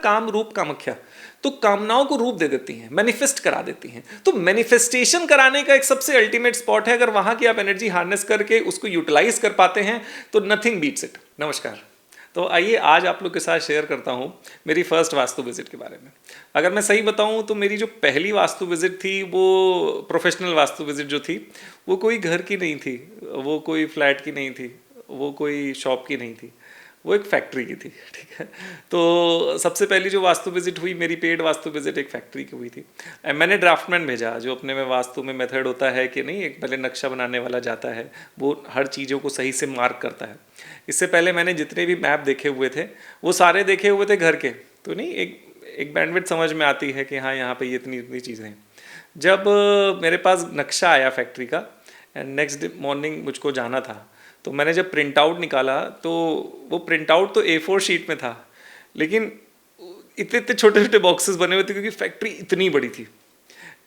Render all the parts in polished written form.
काम रूप कामाख्या, तो कामनाओं को रूप दे देती हैं, मैनिफेस्ट करा देती हैं। तो मैनिफेस्टेशन कराने का एक सबसे अल्टीमेट स्पॉट है, अगर वहां की आप एनर्जी हार्नेस करके उसको यूटिलाइज कर पाते हैं तो नथिंग बीट्स इट। नमस्कार। तो आइए आज आप लोग के साथ शेयर करता हूँ मेरी फर्स्ट वास्तु विजिट के बारे में। अगर मैं सही बताऊँ तो मेरी जो पहली वास्तु विजिट थी वो प्रोफेशनल वास्तु विजिट जो थी वो कोई घर की नहीं थी, वो कोई फ्लैट की नहीं थी, वो कोई शॉप की नहीं थी, वो एक फैक्ट्री की थी। ठीक है, तो सबसे पहली जो वास्तु विजिट हुई मेरी पेड वास्तु विजिट एक फैक्ट्री की हुई थी। मैंने ड्राफ्टमैन भेजा, जो अपने में वास्तु में मेथड होता है कि नहीं, एक पहले नक्शा बनाने वाला जाता है, वो हर चीज़ों को सही से मार्क करता है। इससे पहले मैंने जितने भी मैप देखे हुए थे वो सारे देखे हुए थे घर के, तो नहीं एक बैंडविड्थ समझ में आती है कि हाँ यहाँ पे ये इतनी इतनी चीज़ें हैं। जब मेरे पास नक्शा आया फैक्ट्री का एंड नेक्स्ट मॉर्निंग मुझको जाना था, तो मैंने जब प्रिंट आउट निकाला तो वो प्रिंट आउट तो A4 शीट में था, लेकिन इतने इतने छोटे छोटे बॉक्सेस बने हुए थे क्योंकि फैक्ट्री इतनी बड़ी थी।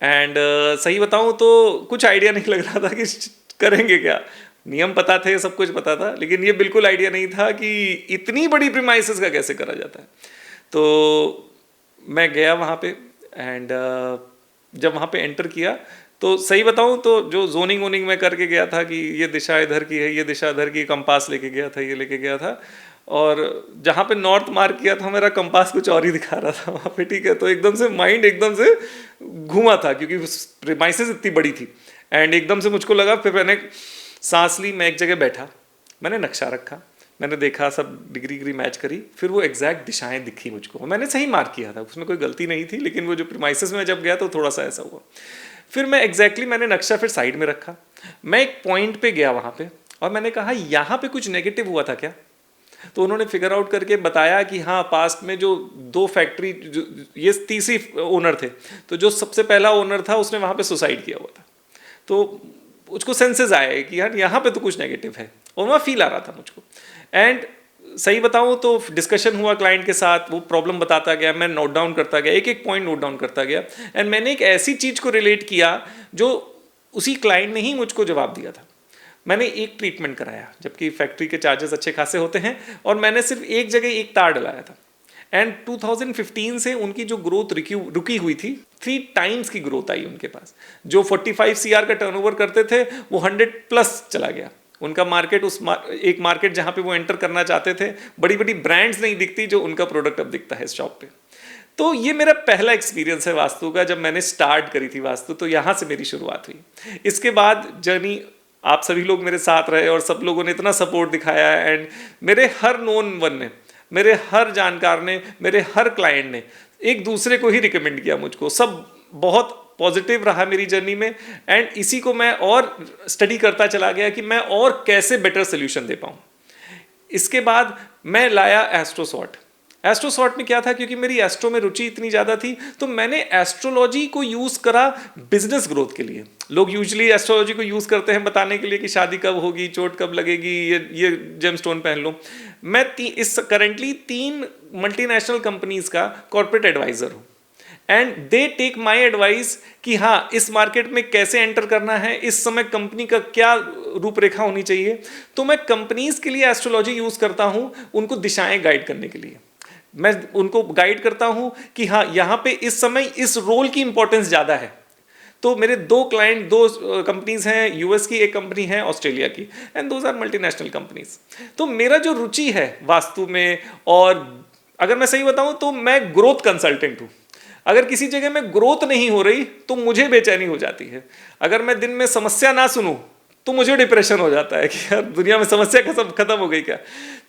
एंड सही बताऊँ तो कुछ आइडिया नहीं लग रहा था कि करेंगे क्या। नियम पता थे, सब कुछ पता था, लेकिन ये बिल्कुल आइडिया नहीं था कि इतनी बड़ी प्रीमाइसेस का कैसे करा जाता है। तो मैं गया वहाँ पे एंड जब वहाँ पे एंटर किया तो सही बताऊँ तो जो जोनिंग वोनिंग में करके गया था कि ये दिशा इधर की है, ये दिशा इधर की, कंपास लेके गया था, ये लेके गया था, और जहाँ पे नॉर्थ मार्क किया था मेरा कंपास कुछ और ही दिखा रहा था वहाँ पे। ठीक है, तो एकदम से माइंड एकदम से घूमा था क्योंकि प्रीमाइसेस इतनी बड़ी थी एंड एकदम से मुझको लगा। फिर मैंने सांस ली, मैं एक जगह बैठा, मैंने नक्शा रखा, मैंने देखा, सब डिग्री मैच करी, फिर वो एग्जैक्ट दिशाएं दिखी मुझको। मैंने सही मार्क किया था, उसमें कोई गलती नहीं थी, लेकिन वो जो प्रीमाइसेस में जब गया तो थोड़ा सा ऐसा हुआ। फिर मैं मैंने नक्शा फिर साइड में रखा, मैं एक पॉइंट पे गया वहाँ पे और मैंने कहा यहाँ पे कुछ नेगेटिव हुआ था क्या। तो उन्होंने फिगर आउट करके बताया कि हाँ, पास्ट में जो 2 फैक्ट्री, जो ये तीसरी ओनर थे, तो जो सबसे पहला ओनर था उसने वहाँ पे सुसाइड किया हुआ था। तो उसको सेंसेस आए कि यार यहाँ पे तो कुछ नेगेटिव है, और वहाँ फील आ रहा था मुझको। एंड सही बताऊँ तो डिस्कशन हुआ क्लाइंट के साथ, वो प्रॉब्लम बताता गया, मैं नोट डाउन करता गया, एक एक पॉइंट नोट डाउन करता गया एंड मैंने एक ऐसी चीज़ को रिलेट किया जो उसी क्लाइंट ने ही मुझको जवाब दिया था। मैंने एक ट्रीटमेंट कराया, जबकि फैक्ट्री के चार्जेस अच्छे खासे होते हैं, और मैंने सिर्फ एक जगह एक तार डलाया था एंड 2015 से उनकी जो ग्रोथ रुकी हुई थी, 3 टाइम्स की ग्रोथ आई उनके पास। जो 45 CR का टर्नओवर करते थे वो 100+ चला गया उनका मार्केट। एक मार्केट जहाँ पे वो एंटर करना चाहते थे, बड़ी बड़ी ब्रांड्स नहीं दिखती जो उनका प्रोडक्ट अब दिखता है इस शॉप पे। तो ये मेरा पहला एक्सपीरियंस है वास्तु का, जब मैंने स्टार्ट करी थी वास्तु, तो यहाँ से मेरी शुरुआत हुई। इसके बाद जर्नी आप सभी लोग मेरे साथ रहे और सब लोगों ने इतना सपोर्ट दिखाया एंड मेरे हर नोन वन ने, मेरे हर जानकार ने, मेरे हर क्लाइंट ने एक दूसरे को ही रिकमेंड किया मुझको। सब बहुत पॉजिटिव रहा मेरी जर्नी में एंड इसी को मैं और स्टडी करता चला गया कि मैं और कैसे बेटर सोल्यूशन दे पाऊँ। इसके बाद मैं लाया एस्ट्रोसॉर्ट। एस्ट्रोसॉर्ट में क्या था, क्योंकि मेरी एस्ट्रो में रुचि इतनी ज़्यादा थी तो मैंने एस्ट्रोलॉजी को यूज़ करा बिजनेस ग्रोथ के लिए। लोग यूजुअली एस्ट्रोलॉजी को यूज़ करते हैं बताने के लिए कि शादी कब होगी, चोट कब लगेगी, ये जेमस्टोन पहन लो। मैं करंटली 3 मल्टीनेशनल कंपनीज का कॉर्पोरेट एडवाइज़र हूँ and they take my advice कि हाँ, इस मार्केट में कैसे एंटर करना है, इस समय कंपनी का क्या रूपरेखा होनी चाहिए। तो मैं कंपनीज के लिए एस्ट्रोलॉजी यूज़ करता हूँ, उनको दिशाएं गाइड करने के लिए। मैं उनको गाइड करता हूँ कि हाँ, यहाँ पे इस समय इस रोल की इंपॉर्टेंस ज़्यादा है। तो मेरे 2 क्लाइंट, 2 कंपनीज हैं, यूएस की एक कंपनी है, ऑस्ट्रेलिया की, and those are multinational companies. तो मेरा जो रुचि है वास्तु में, और अगर मैं सही बताऊँ तो मैं ग्रोथ कंसल्टेंट हूँ। अगर किसी जगह में ग्रोथ नहीं हो रही तो मुझे बेचैनी हो जाती है। अगर मैं दिन में समस्या ना सुनूं तो मुझे डिप्रेशन हो जाता है कि यार दुनिया में समस्या खत्म हो गई क्या।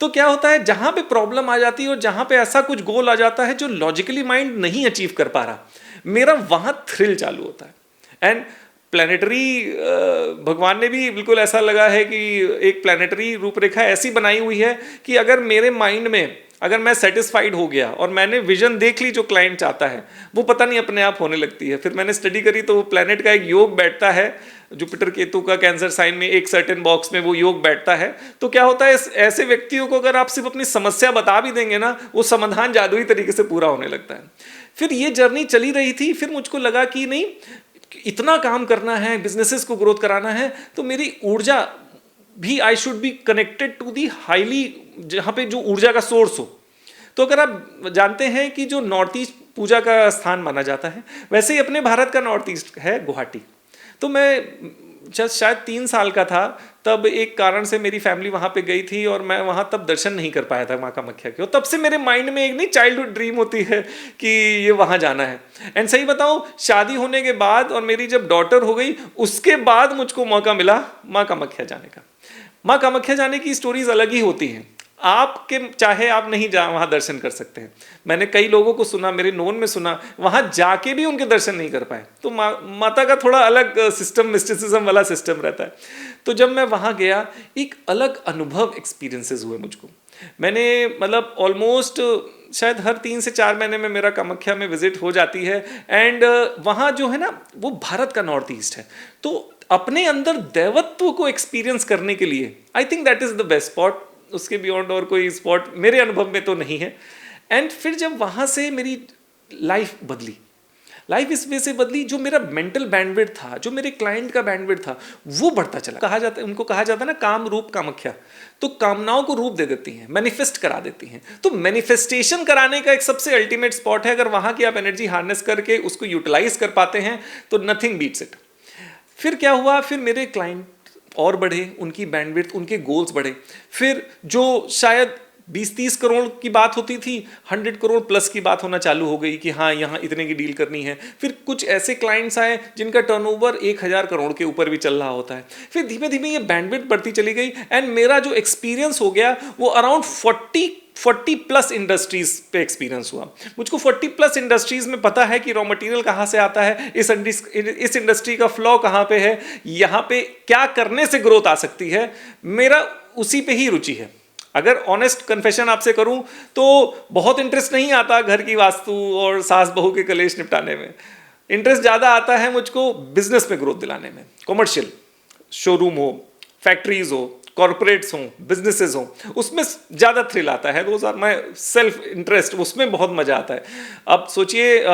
तो क्या होता है, जहां पे प्रॉब्लम आ जाती है और जहां पे ऐसा कुछ गोल आ जाता है जो लॉजिकली माइंड नहीं अचीव कर पा रहा, मेरा वहां थ्रिल चालू होता है। एंड प्लैनेटरी भगवान ने भी बिल्कुल ऐसा लगा है कि एक प्लैनेटरी रूपरेखा ऐसी बनाई हुई है कि अगर मेरे माइंड में, अगर मैं सेटिस्फाइड हो गया और मैंने विजन देख ली जो क्लाइंट चाहता है, वो पता नहीं अपने आप होने लगती है। फिर मैंने स्टडी करी तो वो प्लैनेट का एक योग बैठता है, जुपिटर केतु का कैंसर साइन में एक सर्टेन बॉक्स में वो योग बैठता है। तो क्या होता है, ऐसे व्यक्तियों को अगर आप सिर्फ अपनी समस्या बता भी देंगे ना, वो समाधान जादुई तरीके से पूरा होने लगता है। फिर ये जर्नी चली रही थी, फिर मुझको लगा कि नहीं, इतना काम करना है, बिजनेसेस को ग्रोथ कराना है, तो मेरी ऊर्जा भी, I should be connected to the highly, जहाँ पे जो ऊर्जा का सोर्स हो। तो अगर आप जानते हैं कि जो नॉर्थ ईस्ट पूजा का स्थान माना जाता है, वैसे ही अपने भारत का नॉर्थ ईस्ट है गुवाहाटी। तो मैं जब शायद 3 साल का था तब एक कारण से मेरी फैमिली वहाँ पे गई थी और मैं वहाँ तब दर्शन नहीं कर पाया था माँ कामाख्या के। और तब से मेरे माइंड में एक नहीं चाइल्डहुड ड्रीम होती है कि ये वहाँ जाना है। एंड सही बताऊँ, शादी होने के बाद और मेरी जब डॉटर हो गई उसके बाद मुझको मौका मिला माँ कामाख्या जाने का। माँ कामाख्या जाने की स्टोरीज अलग ही होती हैं। आपके चाहे आप नहीं जा वहाँ दर्शन कर सकते हैं। मैंने कई लोगों को सुना, मेरे नोन में सुना, वहाँ जाके भी उनके दर्शन नहीं कर पाए। तो माता का थोड़ा अलग सिस्टम, मिस्टिसिज्म वाला सिस्टम रहता है। तो जब मैं वहाँ गया, एक अलग अनुभव, एक्सपीरियंसेस हुए मुझको। मैंने मतलब ऑलमोस्ट शायद हर 3 से 4 महीने में मेरा कामाख्या में विजिट हो जाती है। एंड वहाँ जो है ना, वो भारत का नॉर्थ ईस्ट है। तो अपने अंदर दैवत्व को एक्सपीरियंस करने के लिए I think that is the best spot. उसके बियॉन्ड और कोई स्पॉट मेरे अनुभव में तो नहीं है। एंड फिर जब वहाँ से मेरी लाइफ बदली, लाइफ इस वे से बदली, जो मेरा मेंटल बैंडविड्थ था, जो मेरे क्लाइंट का बैंडविड्थ था, वो बढ़ता चला। कहा जाता है, उनको कहा जाता है ना, काम रूप कामाख्या। तो कामनाओं को रूप दे देती हैं, मैनिफेस्ट करा देती हैं। तो मैनिफेस्टेशन कराने का एक सबसे अल्टीमेट स्पॉट है। अगर वहाँ की आप एनर्जी हार्नेस करके उसको यूटिलाइज कर पाते हैं तो नथिंग बीट्स इट। फिर क्या हुआ, फिर मेरे क्लाइंट और बढ़े, उनकी बैंडविड्थ, उनके गोल्स बढ़े। फिर जो शायद 20-30 करोड़ की बात होती थी, 100 करोड़ प्लस की बात होना चालू हो गई कि हाँ यहाँ इतने की डील करनी है। फिर कुछ ऐसे क्लाइंट्स आए जिनका टर्नओवर 1000 करोड़ के ऊपर भी चल रहा होता है। फिर धीमे धीमे ये बैंडविड्थ बढ़ती चली गई। एंड मेरा जो एक्सपीरियंस हो गया वो अराउंड 40 प्लस इंडस्ट्रीज पे एक्सपीरियंस हुआ। मुझको 40 प्लस इंडस्ट्रीज में पता है कि रॉ मटेरियल कहाँ से आता है, इस इंडस्ट्री का फ्लॉ कहाँ पे है, यहाँ पे क्या करने से ग्रोथ आ सकती है। मेरा उसी पे ही रुचि है। अगर ऑनेस्ट कन्फेशन आपसे करूं तो बहुत इंटरेस्ट नहीं आता घर की वास्तु और सास बहू के कलेश निपटाने में। इंटरेस्ट ज़्यादा आता है मुझको बिजनेस में ग्रोथ दिलाने में। कॉमर्शियल शोरूम हो, फैक्ट्रीज हो, कॉर्पोरेट्स हों, बिजनेसेस हों, उसमें ज़्यादा थ्रिल आता है। Those are my self interest, उसमें बहुत मज़ा आता है। अब सोचिए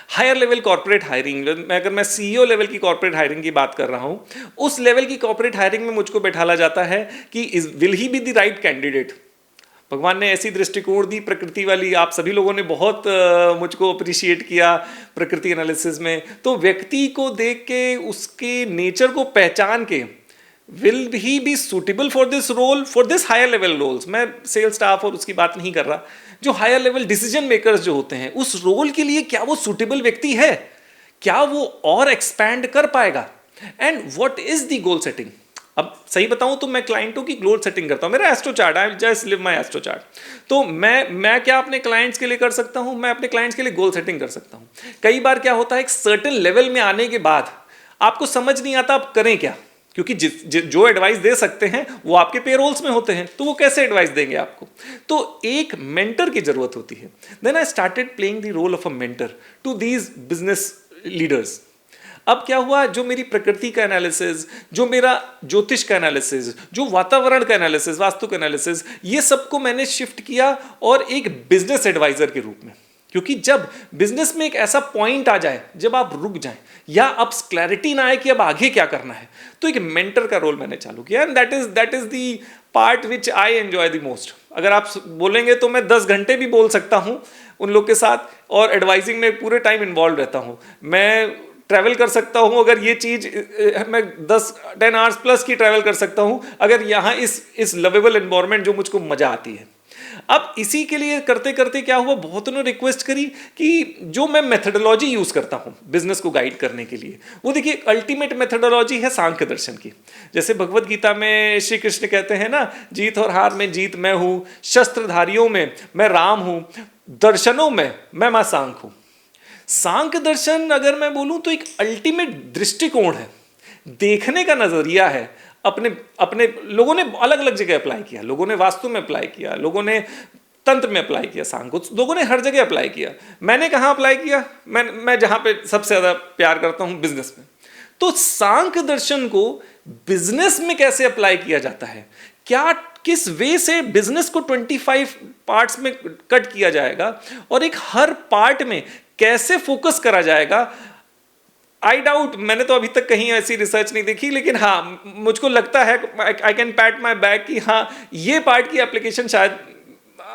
हायर लेवल कॉर्पोरेट हायरिंग, अगर मैं सीईओ लेवल की कॉर्पोरेट हायरिंग की बात कर रहा हूँ, उस लेवल की कॉर्पोरेट हायरिंग में मुझको बैठाला जाता है कि will he be the right candidate. भगवान ने ऐसी दृष्टिकोण दी प्रकृति वाली। आप सभी लोगों ने बहुत मुझको अप्रिशिएट किया प्रकृति एनालिसिस में। तो व्यक्ति को देख के, उसके नेचर को पहचान के, will he be suitable for this role, for this higher level roles. मैं सेल्स स्टाफ और उसकी बात नहीं कर रहा, जो हायर लेवल डिसीजन मेकर्स जो होते हैं, उस रोल के लिए क्या वो सुटेबल व्यक्ति है, क्या वो और एक्सपैंड कर पाएगा, and what is the goal setting. अब सही बताऊं तो मैं क्लाइंटों की गोल सेटिंग करता हूं। मेरा astro chart, I just live my astro chart. तो मैं क्या अपने क्लाइंट्स के लिए कर सकता हूं, मैं अपने क्लाइंट्स के लिए गोल सेटिंग कर सकता हूं। कई बार क्या होता है, एक सर्टेन लेवल में आने के बाद आपको समझ नहीं आता आप करें क्या, क्योंकि जो एडवाइस दे सकते हैं वो आपके पेरोल्स में होते हैं, तो वो कैसे एडवाइस देंगे आपको। तो एक मेंटर की जरूरत होती है। Then I started playing the role of a mentor to these business leaders. अब क्या हुआ, जो मेरी प्रकृति का एनालिसिस, जो मेरा ज्योतिष का एनालिसिस, जो वातावरण का एनालिसिस, वास्तु का एनालिसिस, ये सबको मैंने शिफ्ट किया और एक बिजनेस एडवाइजर के रूप में। क्योंकि जब बिजनेस में एक ऐसा पॉइंट आ जाए जब आप रुक जाएं या अब क्लैरिटी ना आए कि अब आगे क्या करना है, तो एक मेंटर का रोल मैंने चालू किया। And that is the part which I enjoy the most. अगर आप बोलेंगे तो मैं 10 घंटे भी बोल सकता हूं उन लोग के साथ, और एडवाइजिंग में पूरे टाइम इन्वॉल्व रहता हूं। मैं ट्रैवल कर सकता हूं, अगर ये चीज मैं 10 आवर्स प्लस की ट्रैवल कर सकता हूं, अगर यहाँ इस लवेबल एनवायरनमेंट जो मुझको मजा आती है। अब इसी के लिए करते करते क्या हुआ, बहुतों ने रिक्वेस्ट करी कि जो मैं मेथडोलॉजी यूज करता हूं बिजनेस को गाइड करने के लिए, वो देखिए अल्टीमेट मेथडोलॉजी है सांख्य दर्शन की। जैसे भगवत गीता में श्री कृष्ण कहते हैं ना, जीत और हार में जीत मैं हूं, शस्त्रधारियों में मैं राम हूं, दर्शनों में मैं मां सांख हूं। सांख्य दर्शन अगर मैं बोलूं तो एक अल्टीमेट दृष्टिकोण है, देखने का नजरिया है। अपने लोगों ने अलग अलग जगह अप्लाई किया, लोगों ने वास्तु में अप्लाई किया, लोगों ने तंत्र में अप्लाई किया, सांख्य लोगों ने हर जगह अप्लाई किया। मैंने कहाँ अप्लाई किया, मैं जहां पे सबसे ज्यादा प्यार करता हूं, बिजनेस में। तो सांख्य दर्शन को बिजनेस में कैसे अप्लाई किया जाता है, क्या किस वे से बिजनेस को 25 पार्ट्स में कट किया जाएगा और एक हर पार्ट में कैसे फोकस करा जाएगा। आई डाउट, मैंने तो अभी तक कहीं ऐसी रिसर्च नहीं देखी, लेकिन हाँ मुझको लगता है, I can PAT my back कि हाँ ये पार्ट की एप्लीकेशन शायद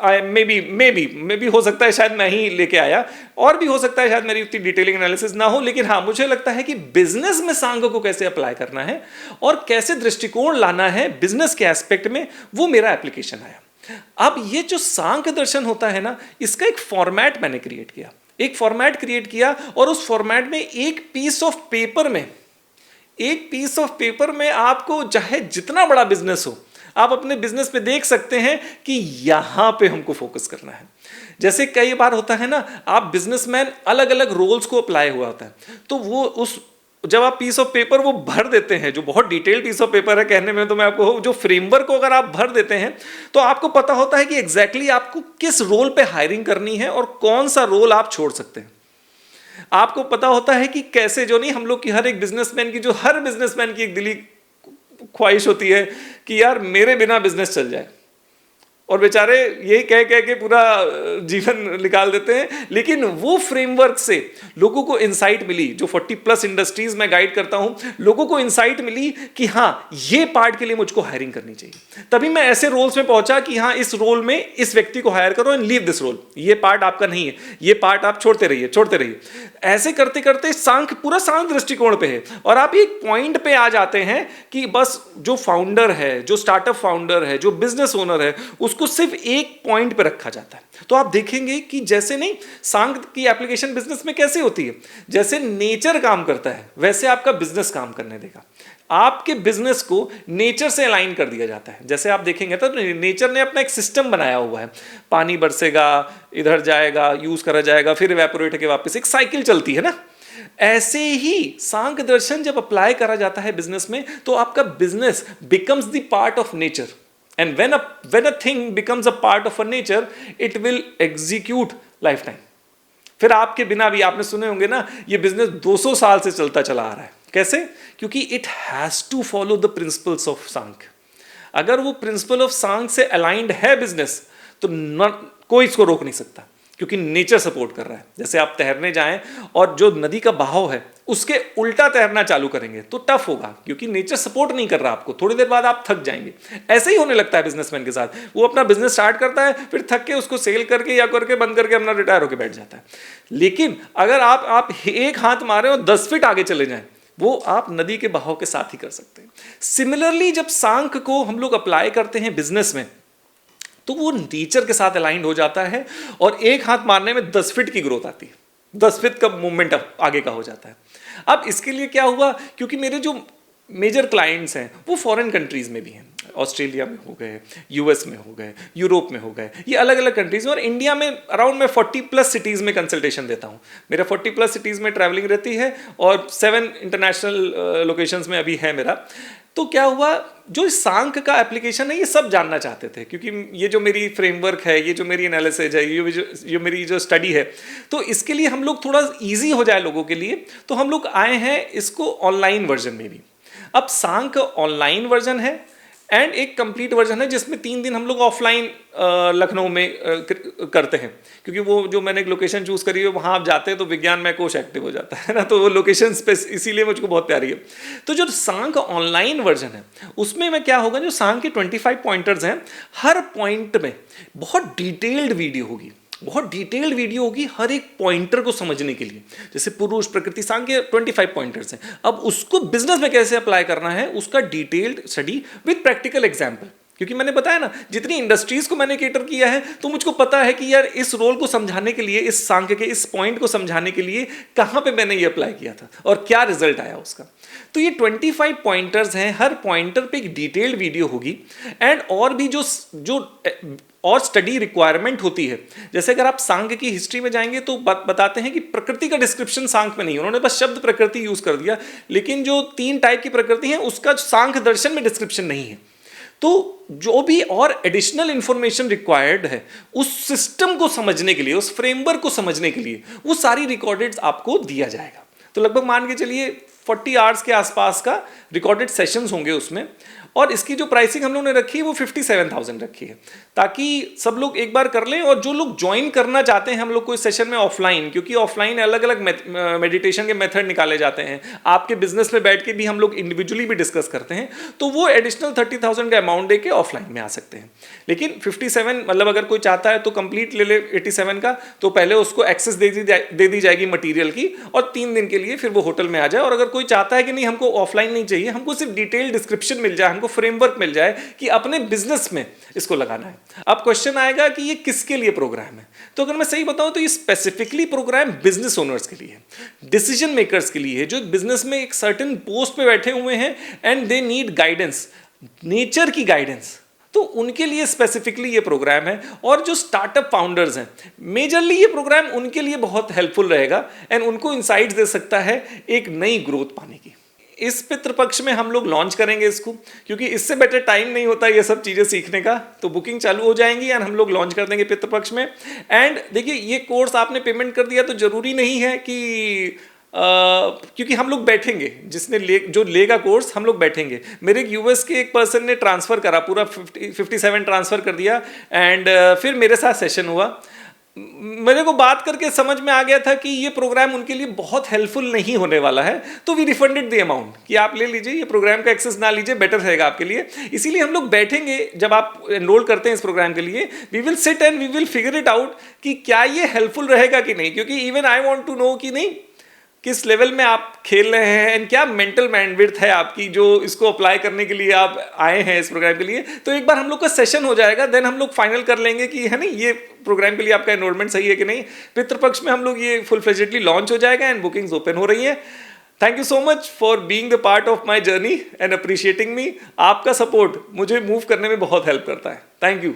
मे बी हो सकता है शायद मैं ही लेके आया, और भी हो सकता है शायद मेरी उतनी डिटेलिंग एनालिसिस ना हो, लेकिन हाँ मुझे लगता है कि बिजनेस में सांख्य को कैसे अप्लाई करना है और कैसे दृष्टिकोण लाना है बिजनेस के एस्पेक्ट में, वो मेरा एप्लीकेशन आया। अब ये जो सांख्य दर्शन होता है ना, इसका एक फॉर्मेट मैंने क्रिएट किया, और उस फॉर्मेट में एक पीस ऑफ पेपर में आपको चाहे जितना बड़ा बिजनेस हो, आप अपने बिजनेस पे देख सकते हैं कि यहां पे हमको फोकस करना है। जैसे कई बार होता है ना, आप बिजनेसमैन अलग अलग रोल्स को अप्लाई हुआ होता है, तो वो जब आप पीस ऑफ पेपर वो भर देते हैं, जो बहुत डिटेल्ड पीस ऑफ पेपर है कहने में, तो मैं आपको जो फ्रेमवर्क को अगर आप भर देते हैं तो आपको पता होता है कि एग्जैक्टली आपको किस रोल पे हायरिंग करनी है और कौन सा रोल आप छोड़ सकते हैं। आपको पता होता है कि कैसे, जो नहीं हम लोग की हर बिजनेसमैन की एक दिली ख्वाहिश होती है कि यार मेरे बिना बिजनेस चल जाए, और बेचारे यही कह के पूरा जीवन निकाल देते हैं। लेकिन वो फ्रेमवर्क से लोगों को इंसाइट मिली, जो 40+ इंडस्ट्रीज में गाइड करता हूं, लोगों को इंसाइट मिली कि हाँ ये पार्ट के लिए मुझको हायरिंग करनी चाहिए। तभी मैं ऐसे रोल्स में पहुंचा कि हाँ इस रोल में इस व्यक्ति को हायर करो एंड लीव दिस रोल, ये पार्ट आपका नहीं है, ये पार्ट आप छोड़ते रहिए। ऐसे करते करते पूरा सांख्य दृष्टिकोण पे है, और आप एक पॉइंट पे आ जाते हैं कि बस जो फाउंडर है, जो स्टार्टअप फाउंडर है, जो बिजनेस ओनर है, उसको सिर्फ एक पॉइंट पे रखा जाता है। तो आप देखेंगे कि जैसे नहीं सांख्य की एप्लीकेशन बिजनेस में कैसे होती है, जैसे नेचर काम करता है वैसे आपका बिजनेस काम करने देगा। आपके बिजनेस को नेचर से अलाइन कर दिया जाता है। जैसे आप देखेंगे तो नेचर ने अपना एक सिस्टम बनाया हुआ है, पानी बरसेगा, इधर जाएगा, यूज करा जाएगा, फिर इवेपोरेट के वापस, एक साइकिल चलती है ना। ऐसे ही सांख्य दर्शन जब अप्लाई करा जाता है बिजनेस में, तो आपका business becomes the part of nature, and when a thing becomes a part of a nature, it will execute lifetime। फिर आपके बिना भी, आपने सुने होंगे ना, ये बिजनेस 200 साल से चलता चला आ रहा है। कैसे? क्योंकि it has to follow the principles of Sankhya. अगर वो प्रिंसिपल ऑफ सांख्य से अलाइंड है बिजनेस, तो कोई इसको रोक नहीं सकता, क्योंकि नेचर सपोर्ट कर रहा है। जैसे आप तैरने जाएं और जो नदी का बहाव है उसके उल्टा तैरना चालू करेंगे तो टफ होगा, क्योंकि नेचर सपोर्ट नहीं कर रहा आपको, थोड़ी देर बाद आप थक जाएंगे। ऐसे ही होने लगता है बिजनेसमैन के साथ। वो अपना बिजनेस स्टार्ट करता है, फिर थक के उसको सेल करके या करके बंद करके अपना रिटायर होकर बैठ जाता है। लेकिन अगर आप एक हाथ मारे और 10 फीट आगे चले जाएं, वो आप नदी के बहाव के साथ ही कर सकते हैं। सिमिलरली जब सांख्य को हम लोग अप्लाई करते हैं बिजनेस में, तो वो नेचर के साथ अलाइंड हो जाता है, और एक हाथ मारने में 10 फीट की ग्रोथ आती है, 10 फीट का मूवमेंट आगे का हो जाता है। अब इसके लिए क्या हुआ, क्योंकि मेरे जो मेजर क्लाइंट्स हैं वो फॉरेन कंट्रीज में भी हैं, ऑस्ट्रेलिया में हो गए, यूएस में हो गए, यूरोप में हो गए, ये अलग अलग कंट्रीज में, और इंडिया में अराउंड मैं 40+ सिटीज़ में कंसल्टेशन देता हूँ। मेरा 40+ सिटीज़ में ट्रैवलिंग रहती है, और 7 इंटरनेशनल लोकेशंस में अभी है मेरा। तो क्या हुआ, जो सांख्य का एप्लीकेशन है ये सब जानना चाहते थे, क्योंकि ये जो मेरी फ्रेमवर्क है, ये जो मेरी एनालिसिस है, ये मेरी जो स्टडी है, तो इसके लिए हम लोग थोड़ा ईजी हो जाए लोगों के लिए, तो हम लोग आए हैं इसको ऑनलाइन वर्जन में भी। अब सांख्य ऑनलाइन वर्जन है एंड एक कंप्लीट वर्जन है, जिसमें 3 दिन हम लोग ऑफलाइन लखनऊ में करते हैं, क्योंकि वो जो मैंने एक लोकेशन चूज करी है वहाँ आप जाते हैं तो विज्ञान में कोश एक्टिव हो जाता है ना, तो वो लोकेशन स्पेस इसीलिए मुझको बहुत प्यारी है। तो जो सांख्य ऑनलाइन वर्जन है उसमें मैं क्या होगा, जो सांख्य के 25 पॉइंटर्स हैं, हर पॉइंट में बहुत डिटेल्ड वीडियो होगी हर एक पॉइंटर को समझने के लिए। जैसे पुरुष, प्रकृति, सांख्य 25 पॉइंटर्स हैं। अब उसको बिजनेस में कैसे अप्लाई करना है उसका detailed study with practical example, क्योंकि मैंने बताया ना जितनी इंडस्ट्रीज को मैंने केटर किया है, तो मुझको पता है कि यार इस रोल को समझाने के लिए, इस सांख्य के इस पॉइंट को समझाने के लिए कहाँ पे मैंने ये अप्लाई किया था और क्या रिजल्ट आया उसका। तो ये 25 पॉइंटर्स हैं, हर पॉइंटर पे एक डिटेल्ड वीडियो होगी, एंड और भी जो और स्टडी रिक्वायरमेंट होती है। जैसे अगर आप सांख्य की हिस्ट्री में जाएंगे तो बताते हैं कि प्रकृति का डिस्क्रिप्शन सांख्य में नहीं, उन्होंने बस शब्द प्रकृति यूज कर दिया, लेकिन जो 3 टाइप की प्रकृति है उसका सांख्य दर्शन में डिस्क्रिप्शन नहीं है। तो जो भी और एडिशनल इंफॉर्मेशन रिक्वायर्ड है उस सिस्टम को समझने के लिए, उस फ्रेमवर्क को समझने के लिए, वो सारी रिकॉर्डेड आपको दिया जाएगा। तो लगभग मान के चलिए 40 आवर्स के आसपास का रिकॉर्डेड सेशंस होंगे उसमें, और इसकी जो प्राइसिंग हम लोगों ने रखी है वो 57,000 रखी है, ताकि सब लोग एक बार कर लें। और जो लोग ज्वाइन करना चाहते हैं हम लोग को इस सेशन में ऑफलाइन, क्योंकि ऑफलाइन अलग अलग मेडिटेशन के मेथड निकाले जाते हैं, आपके बिजनेस में बैठ के भी हम लोग इंडिविजुअली भी डिस्कस करते हैं, तो वो एडिशनल 30,000 का अमाउंट दे के ऑफलाइन में आ सकते हैं। लेकिन 57 मतलब अगर कोई चाहता है तो कंप्लीट ले ले 87 का, तो पहले उसको एक्सेस दे दी जाएगी मटेरियल की, और 3 दिन के लिए फिर वो होटल में आ जाए। और अगर कोई चाहता है कि नहीं हमको ऑफलाइन नहीं चाहिए, हमको सिर्फ डिटेल डिस्क्रिप्शन मिल जाए, हमको फ्रेमवर्क मिल जाए कि अपने बिजनेस में इसको लगाना है। अब क्वेश्चन आएगा कि ये किसके लिए प्रोग्राम है, तो अगर मैं सही बताऊं तो ये स्पेसिफिकली प्रोग्राम बिजनेस ओनर्स के लिए है, डिसीजन मेकर्स के लिए है, जो बिजनेस में एक सर्टेन पोस्ट पे बैठे हुए हैं and they need guidance, nature की गाइडेंस, तो उनके लिए स्पेसिफिकली ये प्रोग्राम है। और जो स्टार्टअप फाउंडर्स हैं, मेजरली ये प्रोग्राम उनके लिए बहुत हेल्पफुल रहेगा एंड उनको इंसाइट्स दे सकता है एक नई ग्रोथ पाने की। इस पितृपक्ष में हम लोग लॉन्च करेंगे इसको, क्योंकि इससे बेटर टाइम नहीं होता ये सब चीज़ें सीखने का। तो बुकिंग चालू हो जाएंगी एंड हम लोग लॉन्च कर देंगे पितृपक्ष में। एंड देखिए, ये कोर्स आपने पेमेंट कर दिया तो जरूरी नहीं है कि क्योंकि हम लोग बैठेंगे, जो लेगा कोर्स हम लोग बैठेंगे। मेरे एक यूएस के एक पर्सन ने ट्रांसफ़र करा, पूरा 57 ट्रांसफ़र कर दिया एंड फिर मेरे साथ सेशन हुआ। मेरे को बात करके समझ में आ गया था कि ये प्रोग्राम उनके लिए बहुत हेल्पफुल नहीं होने वाला है, तो वी रिफंडेड द अमाउंट कि आप ले लीजिए, ये प्रोग्राम का एक्सेस ना लीजिए, बेटर रहेगा आपके लिए। इसीलिए हम लोग बैठेंगे, जब आप एनरोल करते हैं इस प्रोग्राम के लिए, we will sit and we will figure it out कि क्या ये हेल्पफुल रहेगा कि नहीं, क्योंकि even I want to know कि नहीं किस लेवल में आप खेल रहे हैं एंड क्या मेंटल बैंडविड्थ है आपकी, जो इसको अप्लाई करने के लिए आप आए हैं इस प्रोग्राम के लिए। तो एक बार हम लोग का सेशन हो जाएगा, देन हम लोग फाइनल कर लेंगे कि है नहीं ये प्रोग्राम के लिए आपका एनरोलमेंट सही है कि नहीं। पितृपक्ष में हम लोग ये फुल फ्लेजेडली लॉन्च हो जाएगा एंड बुकिंग्स ओपन हो रही हैं। Thank you so much for being the part of my journey and appreciating मी। आपका सपोर्ट मुझे मूव करने में बहुत हेल्प करता है। Thank you.